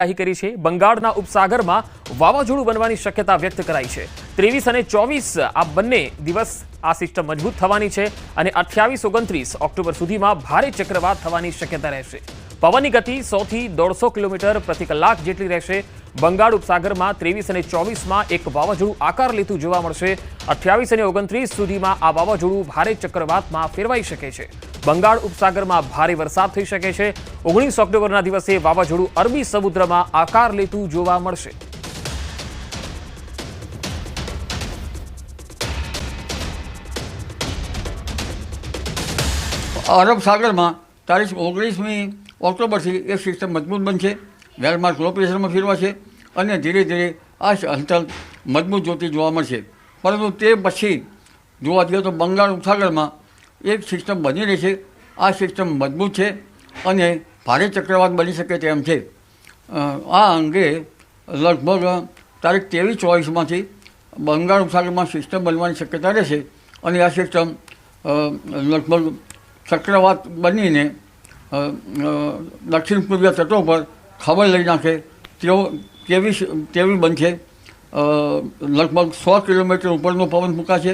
આગાહી કરી છે। બંગાળના ઉપસાગરમાં વાવાઝોડું બનવાની શક્યતા વ્યક્ત કરાઈ છે। 23 અને 24 આ બંને દિવસ આ સિસ્ટમ મજબૂત થવાની છે અને 28-29 ઓક્ટોબર સુધીમાં ભારે ચક્રવાત થવાની શક્યતા રહેશે। પવનની ગતિ 100 થી 150 કિલોમીટર પ્રતિ કલાક જેટલી રહેશે। બંગાળ ઉપસાગરમાં 23 અને 24માં એક વાવાઝોડું આકાર લેતું જોવા મળશે। 28 અને 29 સુધીમાં આ વાવાઝોડું ભારે ચક્રવાતમાં ફેરવાઈ શકે છે। બંગાળ ઉપસાગરમાં ભારે વરસાદ થઈ શકે છે। 19 ઓક્ટોબરના દિવસે વાવાઝોડું અરબી સમુદ્રમાં આકાર લેતું જોવા મળશે। અરબ સાગરમાં તારીખ 19મી ઓક્ટોબરથી એક સિસ્ટમ મજબૂત બનશે। વેલમાર્ક લો પ્રેશરમાં ફેરવાશે અને ધીરે ધીરે આ હલચલ મજબૂત જોતી જોવા મળશે। પરંતુ તે પછી જોવા જઈએ તો બંગાળ ઉપસાગરમાં એક સિસ્ટમ બની રહેશે। આ સિસ્ટમ મજબૂત છે અને ભારે ચક્રવાત બની શકે તેમ છે। આ અંગે લગભગ તારીખ 23-24માંથી બંગાળ ઉપસાગરમાં સિસ્ટમ બનવાની શક્યતા રહેશે અને આ સિસ્ટમ લગભગ ચક્રવાત બનીને દક્ષિણ પૂર્વીય તટો પર ખબર લઈ નાખે તેવી બનશે। લગભગ 100 કિલોમીટર ઉપરનો પવન ફૂંકાશે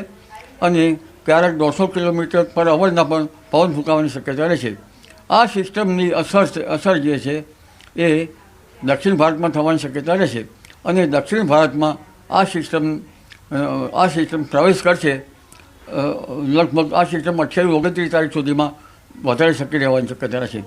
અને ક્યારેક 150 કિલોમીટર પર અવરના પણ પવન ફૂંકાવાની શક્યતા રહેશે। આ સિસ્ટમની અસર જે છે એ દક્ષિણ ભારતમાં થવાની શક્યતા રહેશે અને દક્ષિણ ભારતમાં આ સિસ્ટમ પ્રવેશ કરશે। લગભગ આ સિસ્ટમ 28-29 તારીખ સુધીમાં વધારે સક્રિય રહેવાની શક્યતા રહેશે।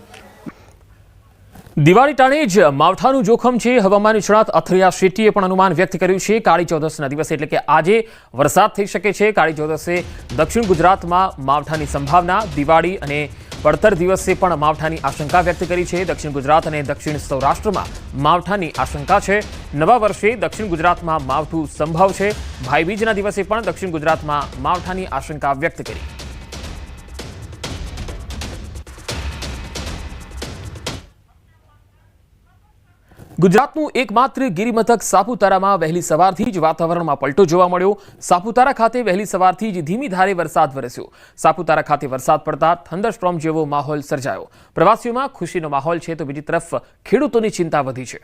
દિવાળી ટાણે જ માવઠાનું જોખમ છે। હવામાન નિષ્ણાત અથરિયા શેટ્ટીએ પણ અનુમાન વ્યક્ત કર્યું છે। કાળી ચૌદસના દિવસે એટલે કે આજે વરસાદ થઈ શકે છે। કાળી ચૌદસે દક્ષિણ ગુજરાતમાં માવઠાની સંભાવના, દિવાળી અને પડતર દિવસે પણ માવઠાની આશંકા વ્યક્ત કરી છે। દક્ષિણ ગુજરાત અને દક્ષિણ સૌરાષ્ટ્રમાં માવઠાની આશંકા છે। નવા વર્ષે દક્ષિણ ગુજરાતમાં માવઠું સંભવ છે। ભાઈબીજના દિવસે પણ દક્ષિણ ગુજરાતમાં માવઠાની આશંકા વ્યક્ત કરી। ગુજરાતનું એકમાત્ર ગિરિમથક સાપુતારામાં વહેલી સવારથી જ વાતાવરણમાં પલટો જોવા મળ્યો। સાપુતારા ખાતે વહેલી સવારથી જ ધીમી ધારે વરસાદ વરસ્યો। સાપુતારા ખાતે વરસાદ પડતા થંડરસ્ટોર્મ જેવો માહોલ સર્જાયો। પ્રવાસીઓમાં ખુશીનો માહોલ છે તો બીજી તરફ ખેડૂતોની ચિંતા વધી છે।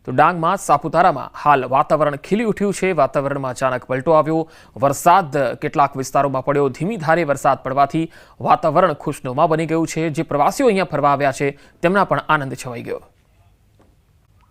તો ડાંગમાં સાપુતારામાં હાલ વાતાવરણ ખીલી ઉઠ્યું છે। વાતાવરણમાં અચાનક પલટો આવ્યો। વરસાદ કેટલાક વિસ્તારોમાં પડ્યો। ધીમી ધારે વરસાદ પડવાથી વાતાવરણ ખુશનુમા બની ગયું છે। જે પ્રવાસીઓ અહીંયા ફરવા આવ્યા છે તેમના પણ આનંદ છવાઈ ગયો।